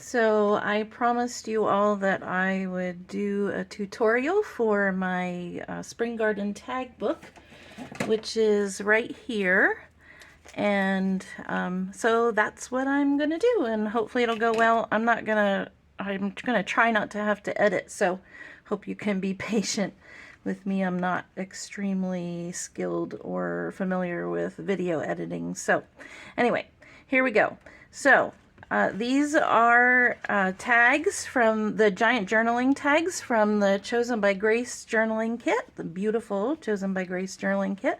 So I promised you all that I would do a tutorial for my Spring Garden tag book, which is right here. And so that's what I'm gonna do, and hopefully it'll go well. I'm gonna try not to have to edit, so hope you can be patient with me. I'm not extremely skilled or familiar with video editing. So anyway, here we go. So these are tags from the giant journaling tags from the Chosen by Grace journaling kit, the beautiful Chosen by Grace journaling kit.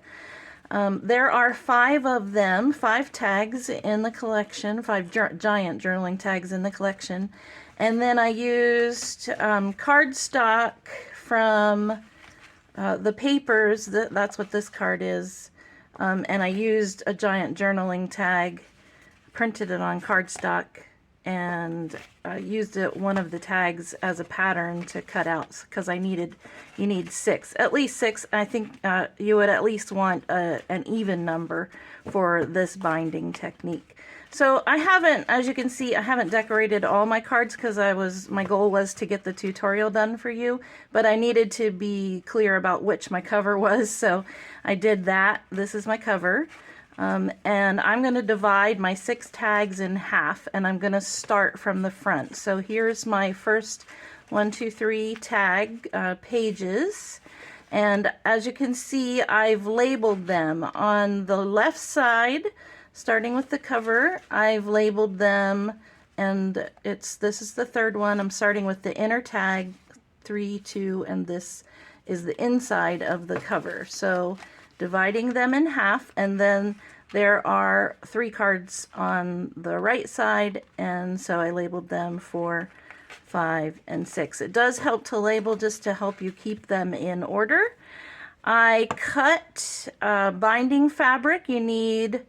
There are 5 of them, 5 tags in the collection, 5 giant journaling tags in the collection. And then I used cardstock from the papers, that's what this card is. And I used a giant journaling tag, printed it on cardstock, and used one of the tags as a pattern to cut out, because you need 6, at least 6. I think you would at least want an even number for this binding technique. So I haven't, as you can see, I haven't decorated all my cards because my goal was to get the tutorial done for you, but I needed to be clear about which my cover was, so I did that. This is my cover. And I'm going to divide my 6 tags in half, and I'm going to start from the front. So here's my first 1, 2, 3 tag pages. And as you can see, I've labeled them. On the left side, starting with the cover, I've labeled them, and this is the third one. I'm starting with the inner tag, 3, 2, and this is the inside of the cover. So dividing them in half, and then there are 3 cards on the right side, and so I labeled them 4, 5, and 6. It does help to label just to help you keep them in order. I cut binding fabric. You need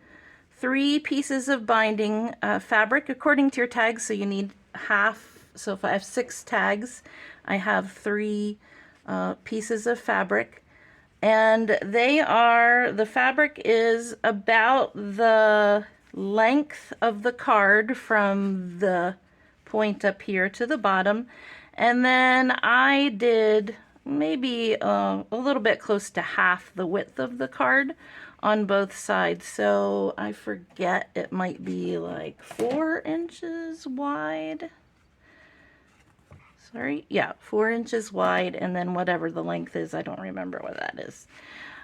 3 pieces of binding fabric according to your tags, so you need half. So if I have 6 tags, I have 3 pieces of fabric. And the fabric is about the length of the card from the point up here to the bottom. And then I did maybe a little bit close to half the width of the card on both sides. So I forget, it might be like 4 inches wide. Sorry, yeah, 4 inches wide, and then whatever the length is, I don't remember what that is.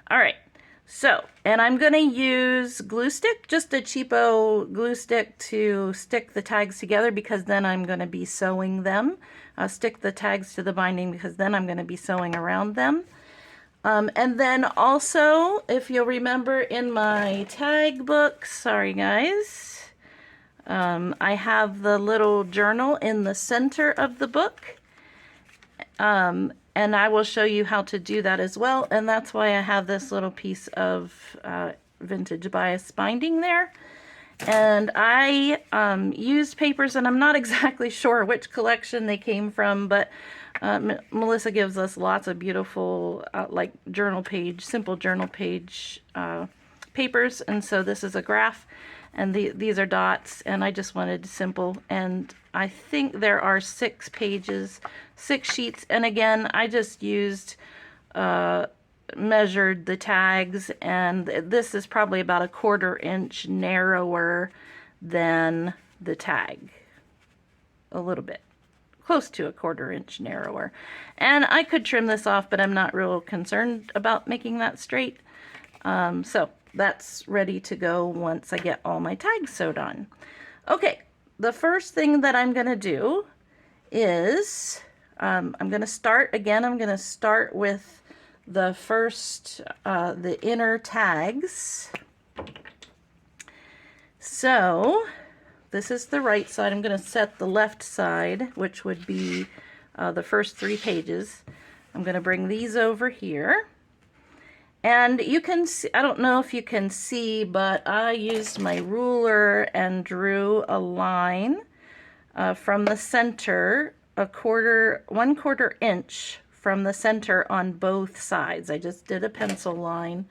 All right, so, and I'm gonna use glue stick, just a cheapo glue stick to stick the tags together, because then I'm gonna be sewing them. I'll stick the tags to the binding because then I'm gonna be sewing around them. And then also, if you'll remember in my tag book, sorry guys, I have the little journal in the center of the book, and I will show you how to do that as well, and that's why I have this little piece of vintage bias binding there. And I used papers, and I'm not exactly sure which collection they came from, but Melissa gives us lots of beautiful like simple journal page papers, and so this is a graph, and these are dots, and I just wanted simple, and I think there are 6 pages, 6 sheets, and again I just used measured the tags, and this is probably about a 1/4 inch narrower than the tag, a little bit close to a 1/4 inch narrower, and I could trim this off, but I'm not real concerned about making that straight. So that's ready to go once I get all my tags sewed on. Okay, the first thing that I'm gonna do is I'm gonna start with the first, the inner tags. So this is the right side. I'm gonna set the left side, which would be the first 3 pages. I'm gonna bring these over here. And you can see, I don't know if you can see, but I used my ruler and drew a line from the center, 1/4 inch from the center on both sides. I just did a pencil line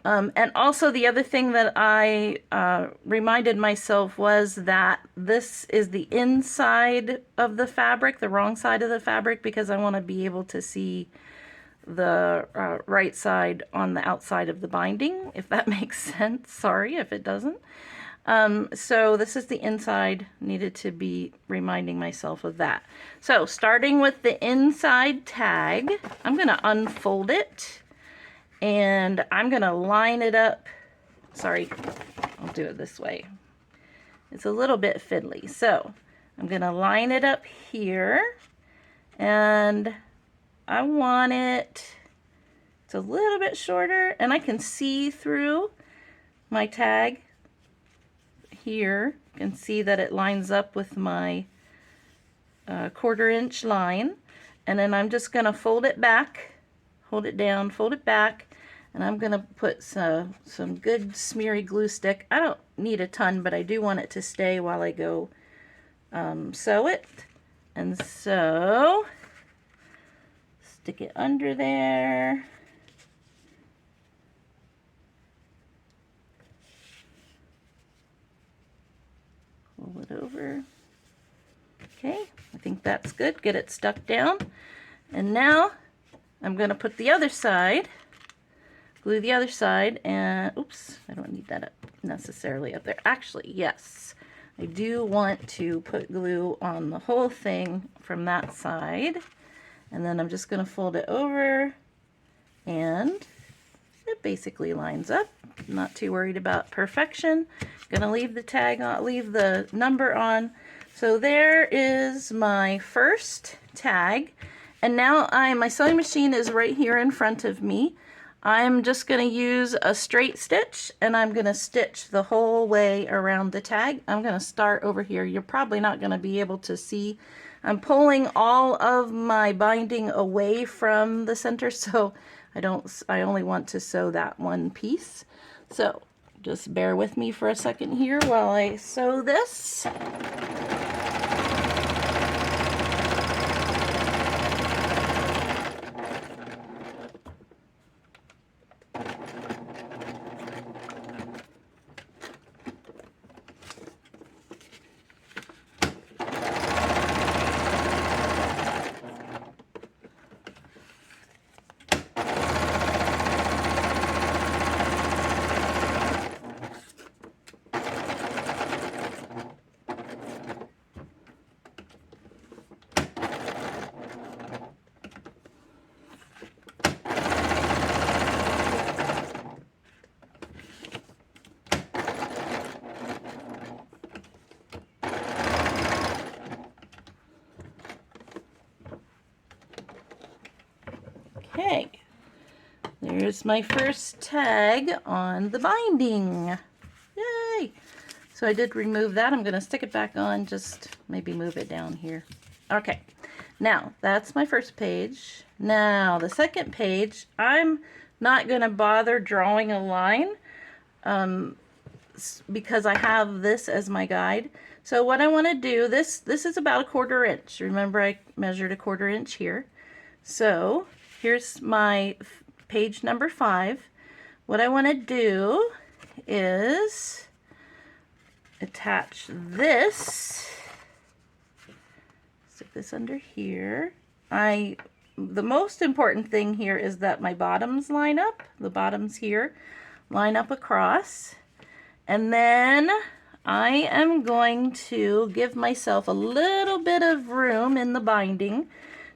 And also the other thing that I reminded myself was that this is the inside of the fabric, the wrong side of the fabric, because I want to be able to see the right side on the outside of the binding, if that makes sense. Sorry if it doesn't. So this is the inside, needed to be reminding myself of that. So starting with the inside tag, I'm going to unfold it and I'm going to line it up. Sorry, I'll do it this way. It's a little bit fiddly. So I'm going to line it up here and I want it, it's a little bit shorter and I can see through my tag here. You can see that it lines up with my 1/4 inch line, and then I'm just going to fold it back, hold it down, fold it back, and I'm going to put some good smeary glue stick. I don't need a ton, but I do want it to stay while I go sew it. And so stick it under there. Pull it over. Okay, I think that's good. Get it stuck down. And now I'm going to put the other side, glue the other side, and oops, I don't need that up necessarily up there. Actually, yes, I do want to put glue on the whole thing from that side. And then I'm just going to fold it over and it basically lines up. I'm not too worried about perfection. Gonna leave the tag on, leave the number on. So there is my first tag. And now my sewing machine is right here in front of me. I'm just gonna use a straight stitch and I'm gonna stitch the whole way around the tag. I'm gonna start over here. You're probably not gonna be able to see. I'm pulling all of my binding away from the center, so I only want to sew that one piece. So just bear with me for a second here while I sew this. Okay, there's my first tag on the binding. Yay! So I did remove that. I'm going to stick it back on, just maybe move it down here. Okay, now that's my first page. Now the second page, I'm not going to bother drawing a line because I have this as my guide. So what I want to do, this is about 1/4 inch. Remember I measured 1/4 inch here. So here's my page number 5. What I want to do is attach this, stick this under here. The most important thing here is that my bottoms line up, the bottoms here line up across, and then I am going to give myself a little bit of room in the binding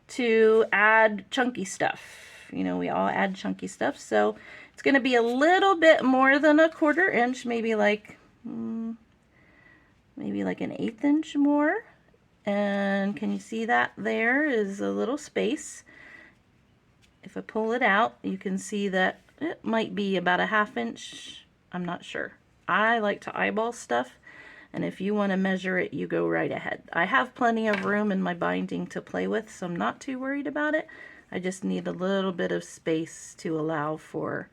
to add chunky stuff. You know, we all add chunky stuff, so it's going to be a little bit more than 1/4 inch, maybe like an 1/8 inch more. And can you see that there is a little space? If I pull it out, you can see that it might be about a 1/2 inch. I'm not sure. I like to eyeball stuff, and if you want to measure it, you go right ahead. I have plenty of room in my binding to play with, so I'm not too worried about it. I just need a little bit of space to allow for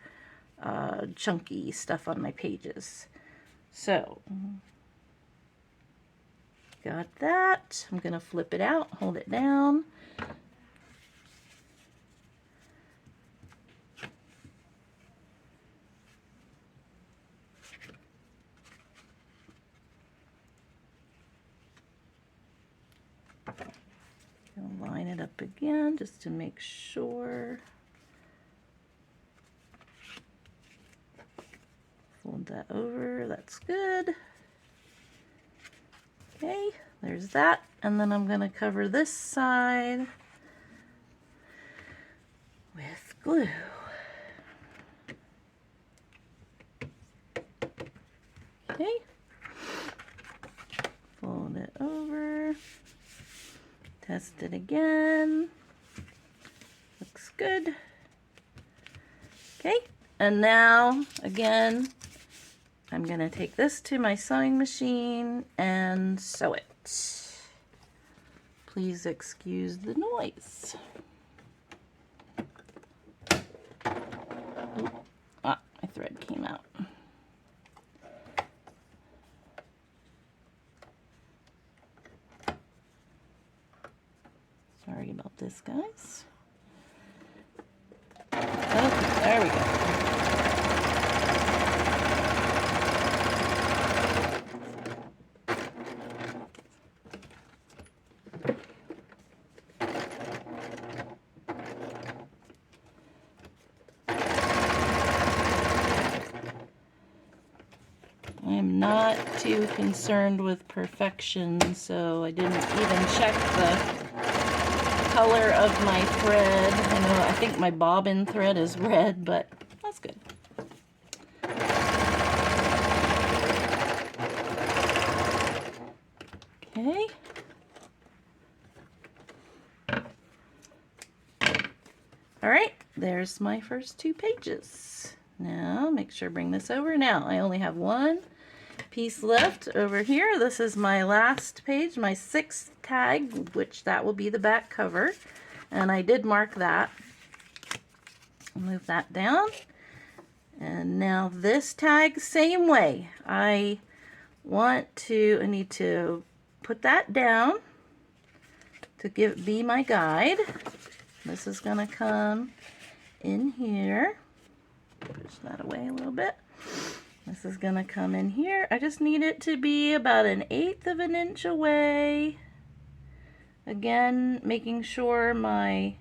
chunky stuff on my pages. So, got that. I'm going to flip it out, hold it down. it up again just to make sure. Fold that over, that's good. Okay, there's that. And then I'm going to cover this side with glue. Okay, fold it over, test it again, looks good. Okay, and now again I'm going to take this to my sewing machine and sew it. Please excuse the noise. Ooh, my thread came out. Sorry about this, guys. Okay, there we go. I am not too concerned with perfection, so I didn't even check the color of my thread. I think my bobbin thread is red, but that's good. Okay. All right, there's my first 2 pages. Now, make sure to bring this over. Now, I only have one piece left over here. This is my last page, my 6th tag, which that will be the back cover. And I did mark that. I'll move that down. And now this tag, same way. I need to put that down to be my guide. This is gonna come in here. Push that away a little bit. This is gonna come in here. I just need it to be about 1/8 of an inch away. Again, making sure my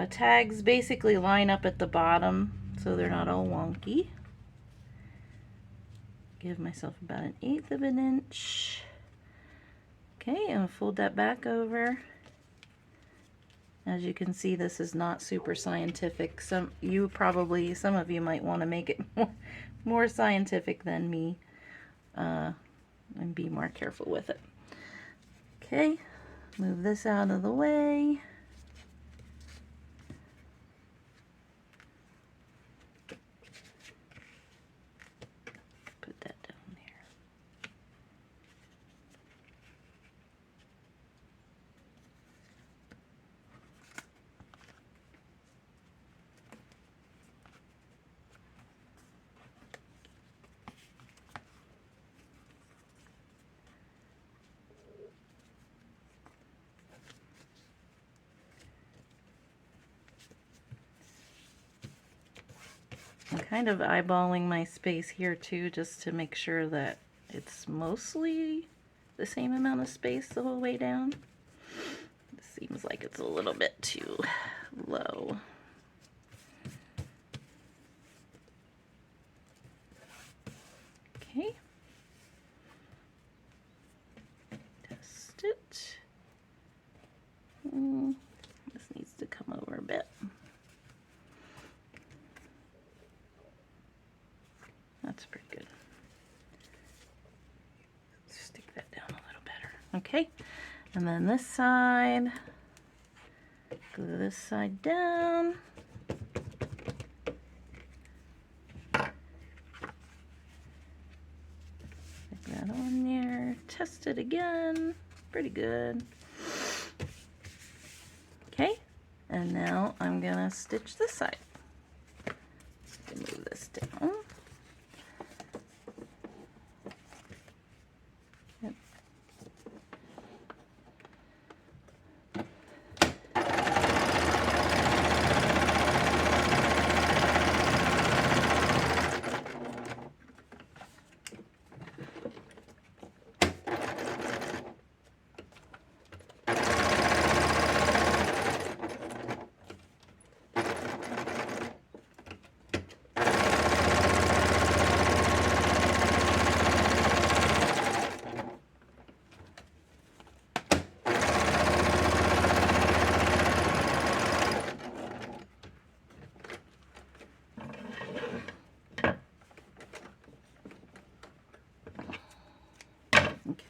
tags basically line up at the bottom so they're not all wonky. Give myself about 1/8 of an inch. Okay, and fold that back over. As you can see, this is not super scientific. Some of you might want to make it more scientific than me, and be more careful with it. Okay, move this out of the way. Put that down there. I'm kind of eyeballing my space here too, just to make sure that it's mostly the same amount of space the whole way down. It seems like it's a little bit too low. Okay. Test it. This needs to come over a bit. That's pretty good. Stick that down a little better. Okay, and then this side, glue this side down. Stick that on there. Test it again. Pretty good. Okay, and now I'm gonna stitch this side. Move this down.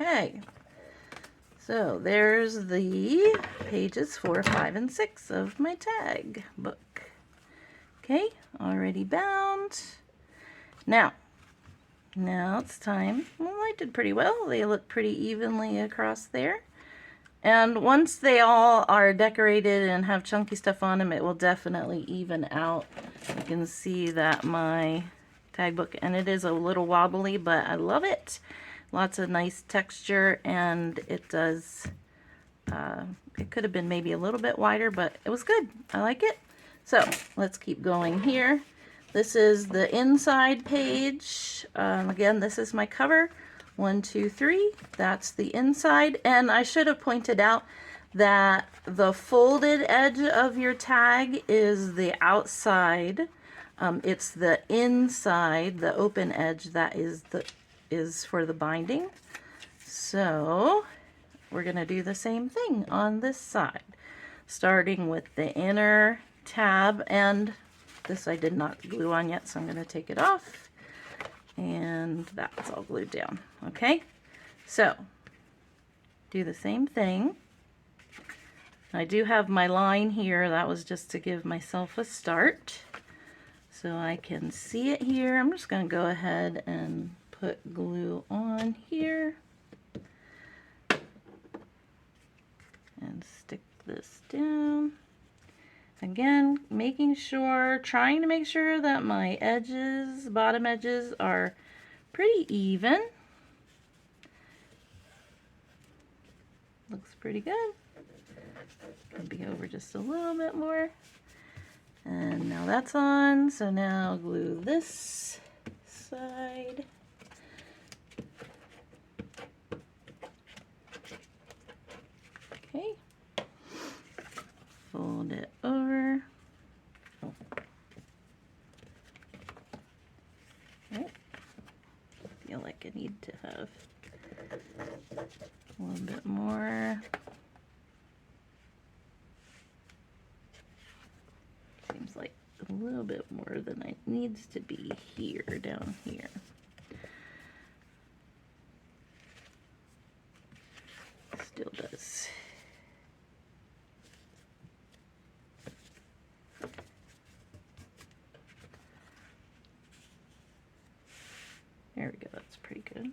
Okay, so there's the pages 4, 5, and 6 of my tag book. Okay, already bound. Now it's time. Well, I did pretty well. They look pretty evenly across there. And once they all are decorated and have chunky stuff on them, it will definitely even out. You can see that my tag book, and it is a little wobbly, but I love it. Lots of nice texture, and it does, it could have been maybe a little bit wider, but it was good. I like it. So let's keep going here. This is the inside page. Again, this is my cover. 1, 2, 3. That's the inside. And I should have pointed out that the folded edge of your tag is the outside. It's the inside, the open edge, that is for the binding. So we're going to do the same thing on this side, starting with the inner tab, and this I did not glue on yet, so I'm going to take it off, and that's all glued down. Okay, so do the same thing. I do have my line here. That was just to give myself a start so I can see it here. I'm just going to go ahead and put glue on here and stick this down. Again, trying to make sure that my edges, bottom edges, are pretty even. Looks pretty good. Could be over just a little bit more. And now that's on, so now I'll glue this side. Okay. Fold it over. Oh, I feel like I need to have a little bit more. Seems like a little bit more than it needs to be here, down here. Still does. There we go, that's pretty good.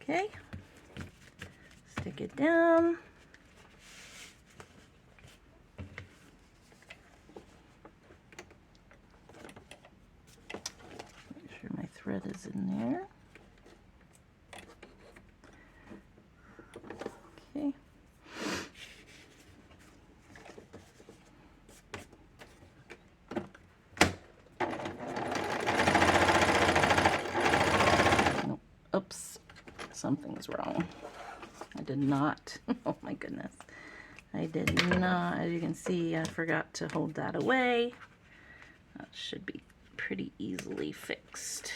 Okay, stick it down. Make sure my thread is in there. Okay. Nope. Oops. Something's wrong. I did not. Oh my goodness. I did not. As you can see, I forgot to hold that away. That should be pretty easily fixed.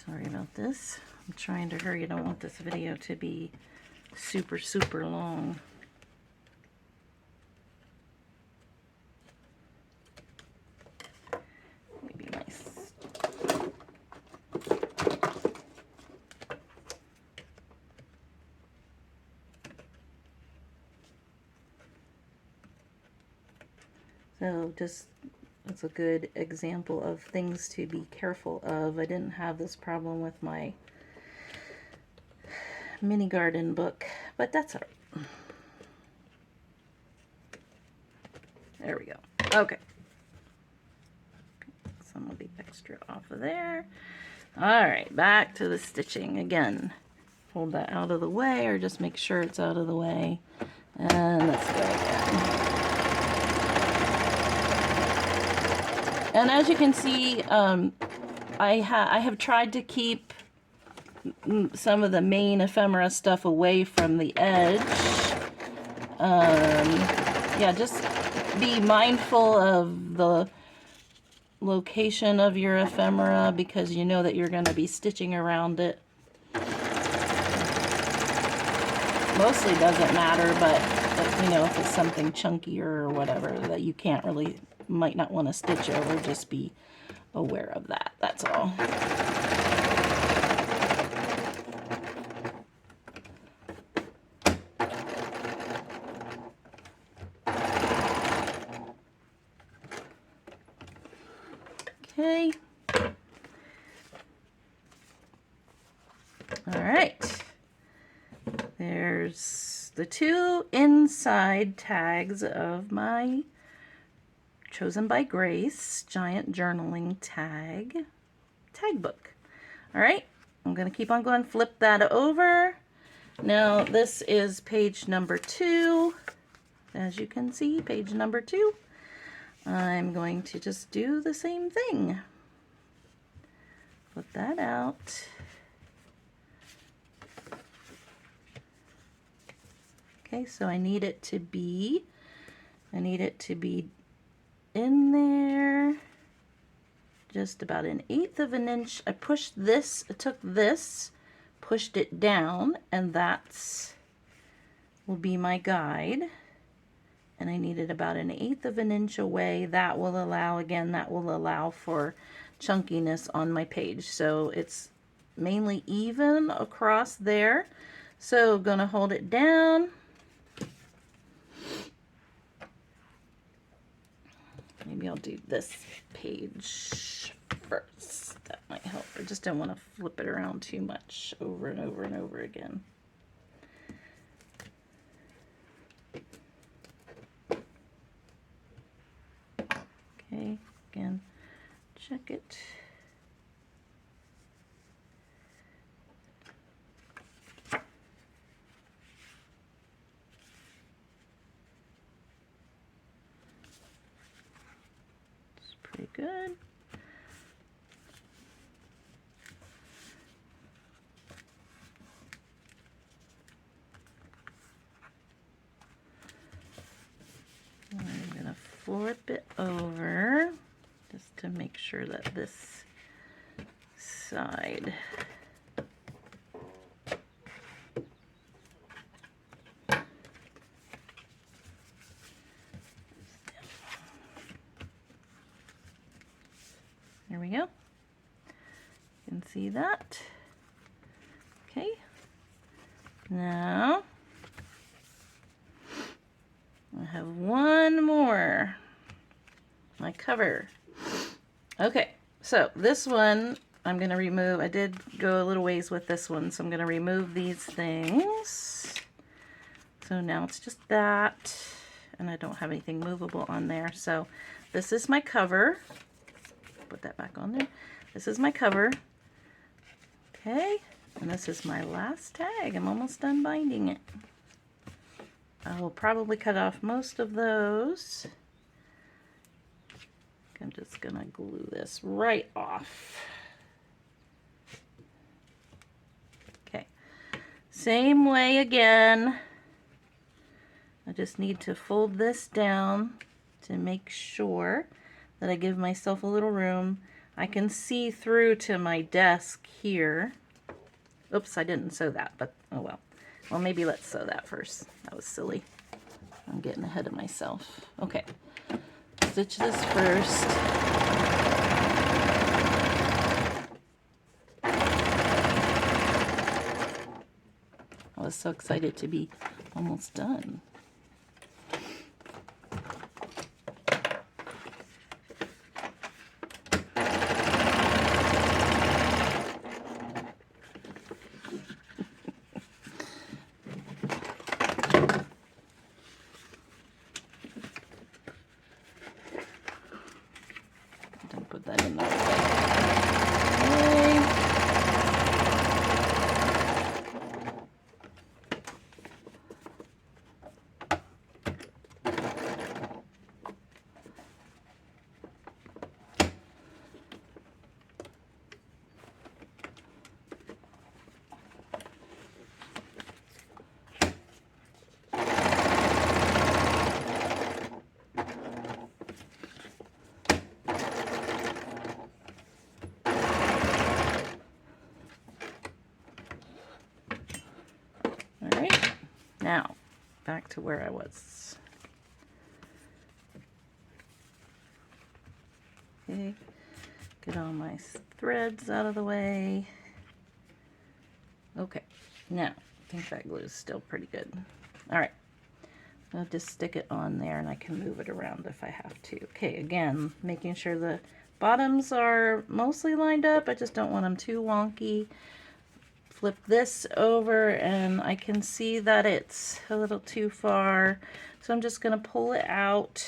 Sorry about this. I'm trying to hurry. I don't want this video to be super, super long. Maybe nice. So just, it's a good example of things to be careful of. I didn't have this problem with my mini garden book, but that's all right. There we go. Okay. Some of the extra off of there. All right, back to the stitching again. Hold that out of the way, or just make sure it's out of the way. And let's go again. And as you can see, I have tried to keep some of the main ephemera stuff away from the edge. Yeah, just be mindful of the location of your ephemera, because you know that you're going to be stitching around it. mostly doesn't matter, but you know, if it's something chunkier or whatever that you can't really, might not want to stitch over, just be aware of that. That's all. Okay. All right. There's the two inside tags of my Chosen by Grace giant journaling tag book. All right, I'm going to keep on going, flip that over. Now this is page number 2. As you can see, page number 2. I'm going to just do the same thing. Put that out. Okay, so I need it to be in there just about 1/8 of an inch. I pushed this, I took this, pushed it down, and that's will be my guide. And I need it about 1/8 of an inch away. That will allow, again, that will allow for chunkiness on my page. So it's mainly even across there. So gonna hold it down. Maybe I'll do this page first. That might help. I just don't want to flip it around too much over and over and over again. Okay, again, check it. It's pretty good. I'm going to flip it over just to make sure that this side there we go. You can see that. Okay. Now I have one more. My cover. Okay, so this one I'm going to remove. I did go a little ways with this one, so I'm going to remove these things. So now it's just that, and I don't have anything movable on there. So this is my cover. Put that back on there. This is my cover. Okay, and this is my last tag. I'm almost done binding it. I will probably cut off most of those. I'm just gonna glue this right off. Okay, same way again. I just need to fold this down to make sure that I give myself a little room. I can see through to my desk here. Oops, I didn't sew that, but oh well. Well, maybe let's sew that first. That was silly. I'm getting ahead of myself. Okay, stitch this first. I was so excited to be almost done. Don't put that in there. Okay. Now, back to where I was. Okay, get all my threads out of the way. Okay, now, I think that glue is still pretty good. All right, I'll just stick it on there and I can move it around if I have to. Okay, again, making sure the bottoms are mostly lined up. I just don't want them too wonky. Flip this over and I can see that it's a little too far. So I'm just gonna pull it out.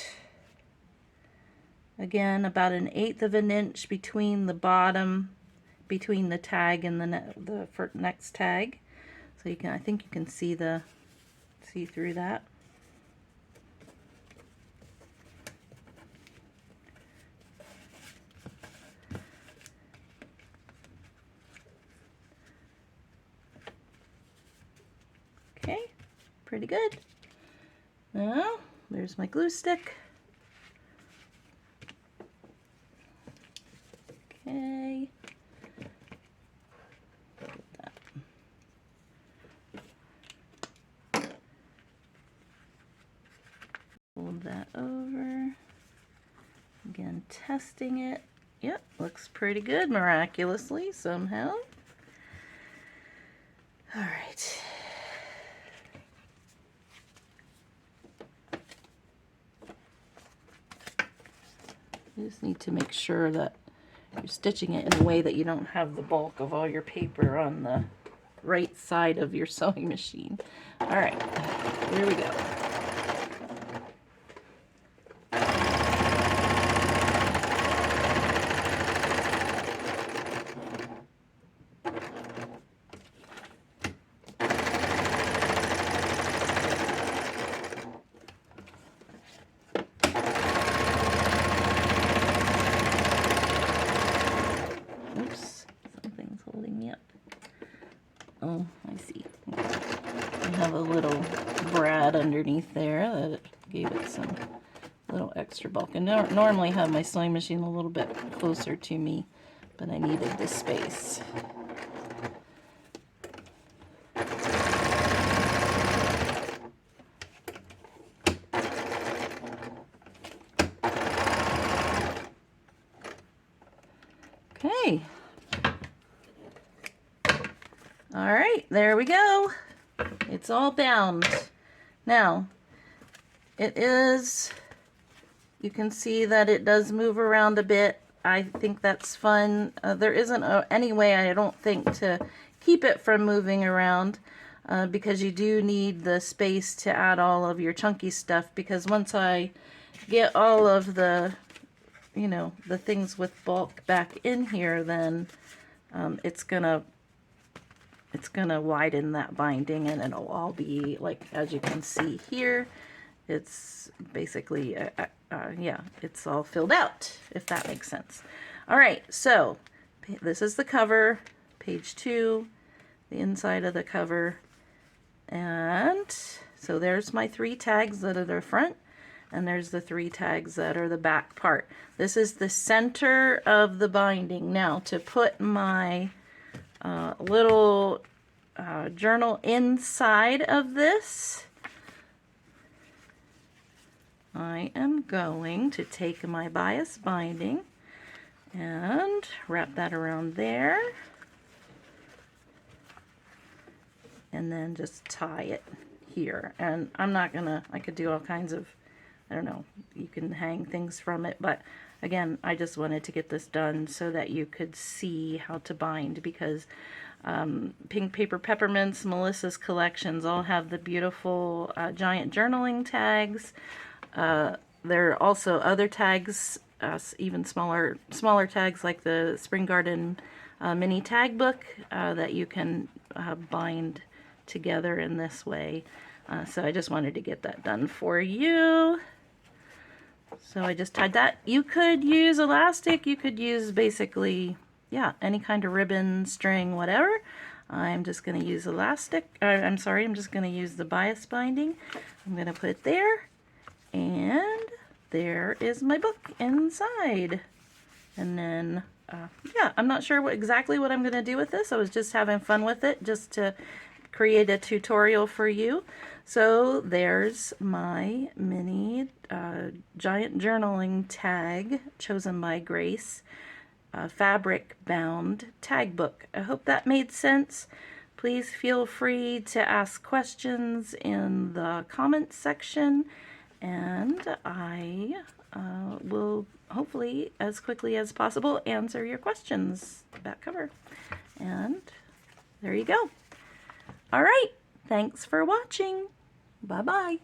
Again, about 1/8 of an inch between the bottom, between the tag and the next tag. So you can, I think you can see through that. Okay, pretty good. Now, there's my glue stick. Okay. Fold that over. Again, testing it. Yep, looks pretty good, miraculously, somehow. All right. You just need to make sure that you're stitching it in a way that you don't have the bulk of all your paper on the right side of your sewing machine. All right, here we go. Oops, something's holding me up. Oh, I see. I have a little brad underneath there that gave it some little extra bulk. And normally have my sewing machine a little bit closer to me, but I needed this space. Okay. All right, there we go. It's all bound. Now, it is, you can see that it does move around a bit. I think that's fun. There isn't any way, I don't think, to keep it from moving around because you do need the space to add all of your chunky stuff, because once I get all of the, you know, the things with bulk back in here, then it's gonna widen that binding and it'll all be like, as you can see here, it's basically yeah, it's all filled out, if that makes sense. All right, so this is the cover, page 2, the inside of the cover, and so there's my 3 tags that are the front, and there's the 3 tags that are the back part. This is the center of the binding. Now, to put my little journal inside of this, I am going to take my bias binding and wrap that around there, and then just tie it here. And I'm not gonna, I could do all kinds of, I don't know, you can hang things from it, but again, I just wanted to get this done so that you could see how to bind, because Pink Paper Peppermints, Melissa's collections all have the beautiful giant journaling tags. There are also other tags, even smaller tags like the Spring Garden mini tag book that you can bind together in this way. So I just wanted to get that done for you. So I just tied that. You could use elastic, you could use basically, yeah, any kind of ribbon, string, whatever. I'm just going to use elastic. I'm sorry, I'm just going to use the bias binding. I'm going to put it there, and there is my book inside. And then, yeah, I'm not sure exactly what I'm going to do with this. I was just having fun with it, just to create a tutorial for you. So there's my mini giant journaling tag chosen by Grace, fabric bound tag book. I hope that made sense. Please feel free to ask questions in the comments section, and I will hopefully as quickly as possible answer your questions. Back cover. And there you go. All right. Thanks for watching. Bye-bye.